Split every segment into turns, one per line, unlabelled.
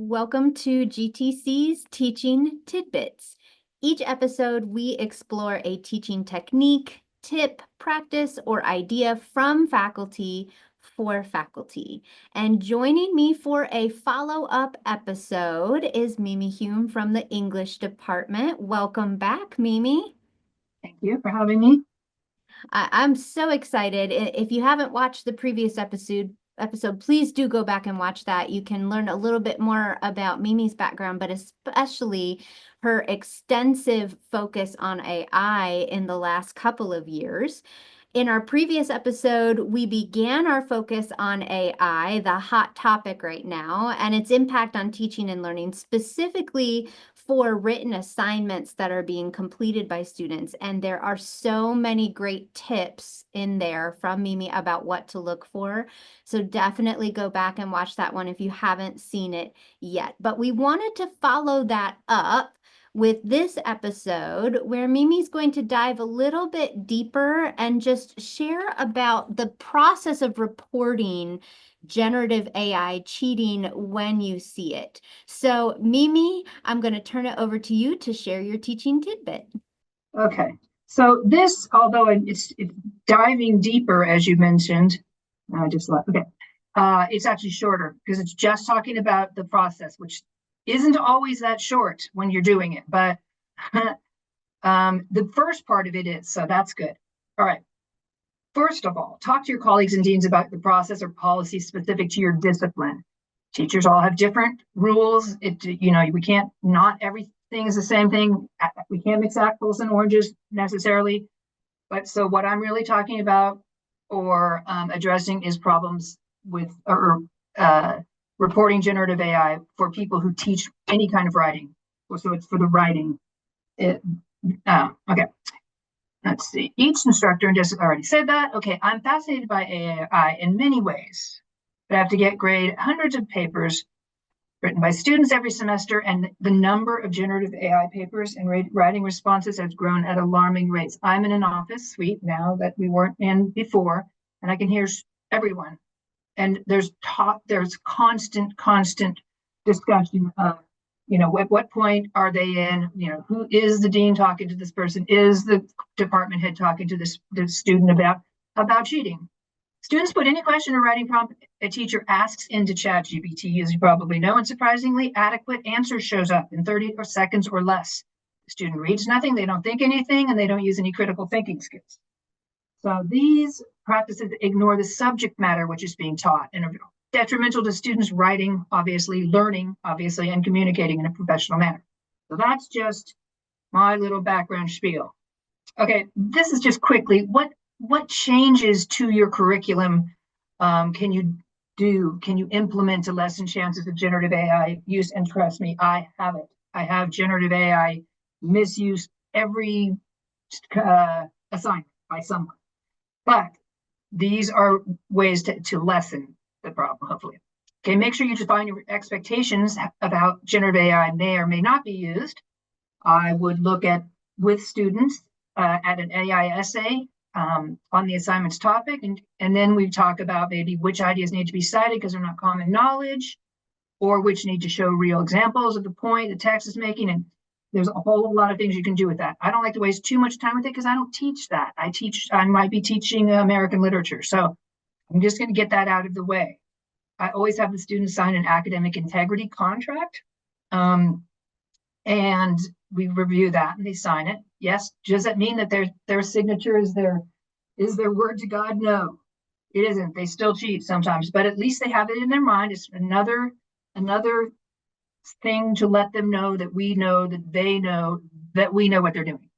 Welcome to GTC's Teaching Tidbits. Each episode, we explore a teaching technique, tip, practice, or idea from faculty for faculty. And joining me for a follow-up episode is Mimi Hume from the English Department. Welcome back, Mimi.
Thank you for having me.
I'm so excited. If you haven't watched the previous episode, please do go back and watch that. You can learn a little bit more about Mimi's background, but especially her extensive focus on AI in the last couple of years. In our previous episode, we began our focus on AI, the hot topic right now, and its impact on teaching and learning, specifically for written assignments that are being completed by students. And there are so many great tips in there from Mimi about what to look for. So definitely go back and watch that one if you haven't seen it yet. But we wanted to follow that up with this episode where Mimi's going to dive a little bit deeper and just share about the process of reporting generative AI cheating when you see it. So Mimi, I'm going to turn it over to you to share your teaching tidbit.
Okay, so this, although it's diving deeper, as you mentioned, it's actually shorter because it's just talking about the process, which isn't always that short when you're doing it, but the first part of it is, so that's good. All right. First of all, talk to your colleagues and deans about the process or policy specific to your discipline. Teachers all have different rules. We can't, not everything is the same thing. We can't mix apples and oranges necessarily. But so what I'm really talking about or addressing is problems with reporting generative AI for people who teach any kind of writing. So it's for the writing. Okay. Let's see. Each instructor, and just already said that. Okay, I'm fascinated by AI in many ways, but I have to grade hundreds of papers written by students every semester, and the number of generative AI papers and writing responses has grown at alarming rates. I'm in an office suite now that we weren't in before, and I can hear everyone. And there's constant discussion of, at what point are they in, who is the dean talking to this person? Is the department head talking to this student about cheating? Students put any question or writing prompt a teacher asks into ChatGPT, as you probably know, and surprisingly adequate answer shows up in 30 seconds or less. The student reads nothing, they don't think anything, and they don't use any critical thinking skills. So these practices ignore the subject matter which is being taught and are detrimental to students writing, obviously, learning, obviously, and communicating in a professional manner. So that's just my little background spiel. Okay, this is just quickly, what changes to your curriculum can you do? Can you implement to lessen chances of generative AI use? And trust me, I have it. I have generative AI misuse every assignment by someone. But these are ways to lessen the problem, hopefully. Okay, make sure you define your expectations about generative AI may or may not be used. I would look at, with students, at an AI essay on the assignment's topic, and then we talk about maybe which ideas need to be cited because they're not common knowledge, or which need to show real examples of the point the text is making, and there's a whole lot of things you can do with that. I don't like to waste too much time with it because I don't teach that. I might be teaching American literature, so I'm just going to get that out of the way. I always have the students sign an academic integrity contract, and we review that and they sign it. Yes. Does that mean that their signature is their word to God? No, it isn't. They still cheat sometimes, but at least they have it in their mind. It's another thing to let them know that we know that they know that we know what they're doing.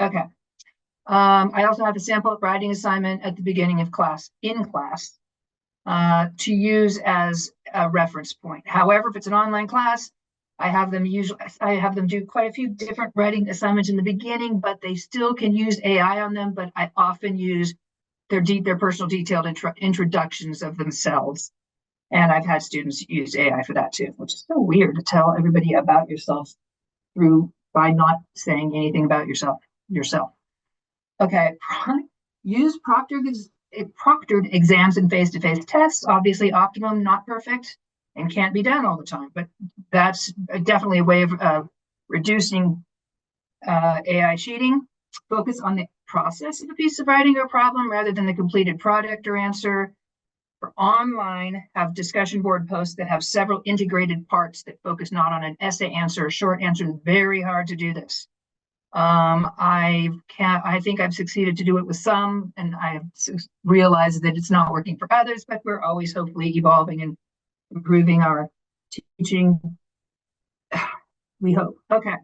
Okay. I also have a sample writing assignment at the beginning of class, to use as a reference point. However, if it's an online class, I have them do quite a few different writing assignments in the beginning, but they still can use AI on them. But I often use their personal detailed introductions of themselves. And I've had students use AI for that too, which is so weird to tell everybody about yourself by not saying anything about yourself. Okay, use proctored exams and face-to-face tests. Obviously, optimum, not perfect. and can't be done all the time. But that's definitely a way of reducing AI cheating. Focus on the process of a piece of writing or problem rather than the completed product or answer. For online, have discussion board posts that have several integrated parts that focus not on an essay answer or short answer. It's very hard to do this. I think I've succeeded to do it with some, and I realized that it's not working for others, but we're always hopefully evolving and improving our teaching. We hope. Okay.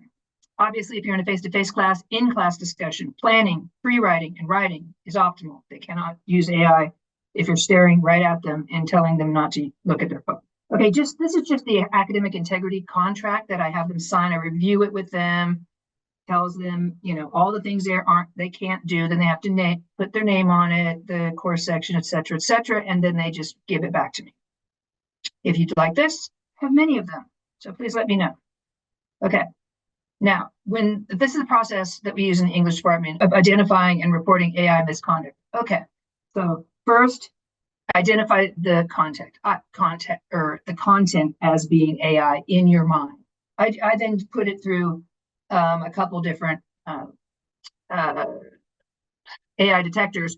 Obviously, if you're in a face-to-face class, in-class discussion, planning, pre-writing, and writing is optimal. They cannot use AI if you're staring right at them and telling them not to look at their phone. Okay, this is just the academic integrity contract that I have them sign. I review it with them, tells them, all the things they can't do. Then they have to put their name on it, the course section, et cetera, and then they just give it back to me. If you'd like this, I have many of them. So please let me know. Okay. Now, this is the process that we use in the English department of identifying and reporting AI misconduct. Okay, so first, identify the content as being AI in your mind. I then put it through a couple different AI detectors,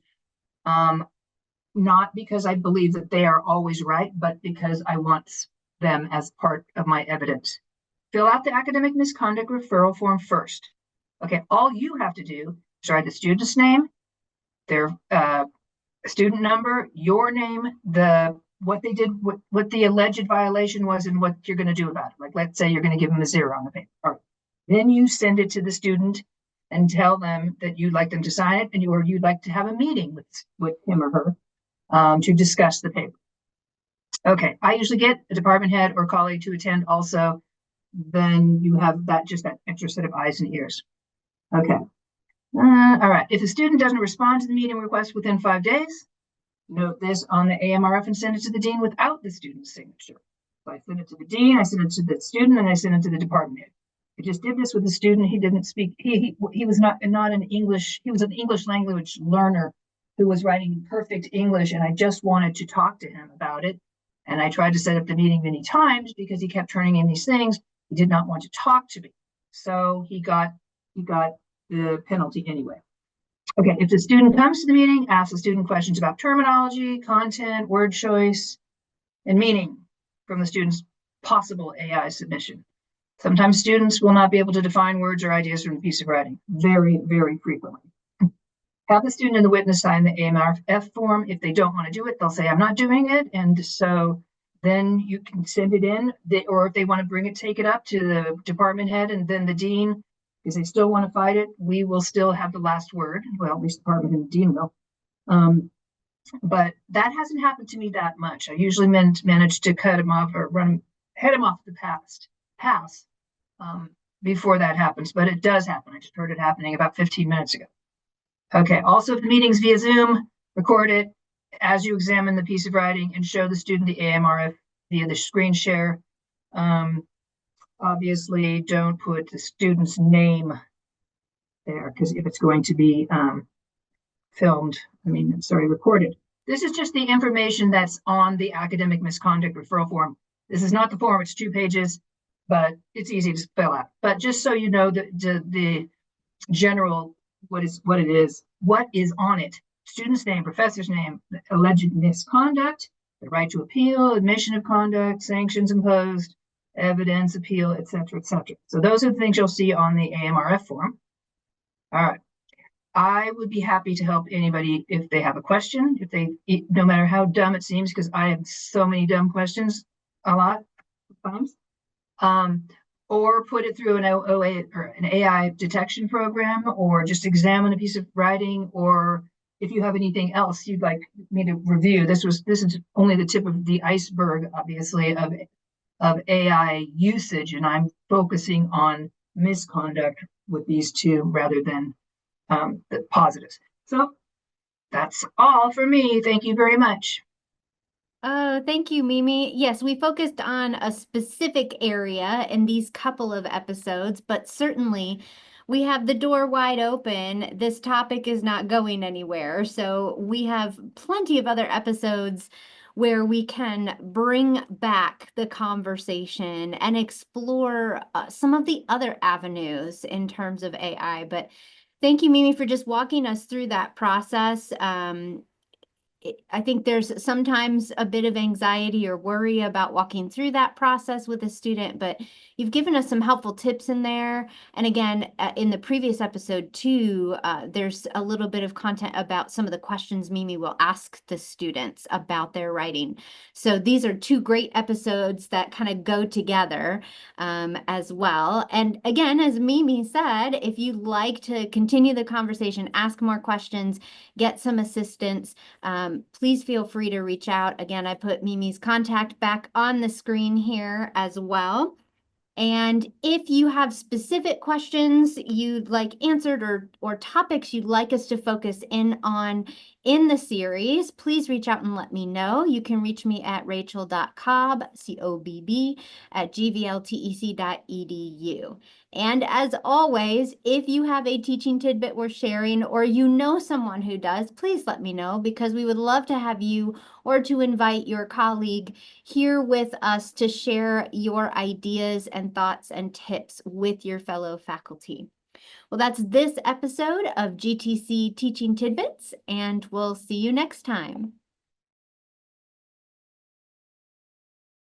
not because I believe that they are always right, but because I want them as part of my evidence. Fill out the academic misconduct referral form first. Okay, all you have to do is write the student's name, their student number, your name, what they did, what the alleged violation was, and what you're going to do about it. Like, let's say you're going to give them a 0 on the paper. All right. Then you send it to the student and tell them that you'd like them to sign it, and you'd like to have a meeting with him or her to discuss the paper. Okay, I usually get a department head or colleague to attend also. Then you have that extra set of eyes and ears. Okay. All right. If a student doesn't respond to the meeting request within 5 days, note this on the AMRF and send it to the dean without the student's signature. So I send it to the dean, I send it to the student, and I send it to the department head. I just did this with the student. He didn't speak. He was not an English. He was an English language learner who was writing perfect English, and I just wanted to talk to him about it. And I tried to set up the meeting many times because he kept turning in these things. He did not want to talk to me, so he got the penalty anyway. Okay, if the student comes to the meeting, ask the student questions about terminology, content, word choice, and meaning from the student's possible AI submission. Sometimes students will not be able to define words or ideas from a piece of writing, very, very frequently. Have the student and the witness sign the AMRF form. If they don't want to do it, they'll say, I'm not doing it. And so then you can send it in, or if they want to take it up to the department head and then the dean, because they still want to fight it, we will still have the last word. Well, at least the department and the dean will. But that hasn't happened to me that much. I usually manage to cut him off or head him off the pass before that happens, but it does happen. I just heard it happening about 15 minutes ago. Okay, also if the meeting's via Zoom, record it as you examine the piece of writing and show the student the AMRF via the screen share. Obviously, don't put the student's name there, because if it's going to be recorded. This is just the information that's on the academic misconduct referral form. This is not the form, it's 2 pages, but it's easy to fill out. But just so you know the general, what it is, what is on it: student's name, professor's name, alleged misconduct, the right to appeal, admission of conduct, sanctions imposed, evidence, appeal, et cetera, et cetera. So those are the things you'll see on the AMRF form. All right. I would be happy to help anybody if they have a question, no matter how dumb it seems, because I have so many dumb questions a lot of times. Or put it through an OA or an AI detection program, or just examine a piece of writing, or if you have anything else you'd like me to review. This is only the tip of the iceberg, obviously, of AI usage, and I'm focusing on misconduct with these two rather than the positives. So that's all for me. Thank you very much.
Thank you, Mimi. Yes, we focused on a specific area in these couple of episodes, but certainly we have the door wide open. This topic is not going anywhere. So we have plenty of other episodes where we can bring back the conversation and explore some of the other avenues in terms of AI. But thank you, Mimi, for just walking us through that process. I think there's sometimes a bit of anxiety or worry about walking through that process with a student, but you've given us some helpful tips in there. And again, in the previous episode too, there's a little bit of content about some of the questions Mimi will ask the students about their writing. So these are two great episodes that kind of go together as well. And again, as Mimi said, if you'd like to continue the conversation, ask more questions, get some assistance, please feel free to reach out. Again, I put Mimi's contact back on the screen here as well. And if you have specific questions you'd like answered or topics you'd like us to focus in on in the series, please reach out and let me know. You can reach me at rachel.cobb, C-O-B-B, at gvltec.edu. And as always, if you have a teaching tidbit worth sharing or you know someone who does, please let me know, because we would love to have you or to invite your colleague here with us to share your ideas and thoughts and tips with your fellow faculty. Well, that's this episode of GTC Teaching Tidbits, and we'll see you next time.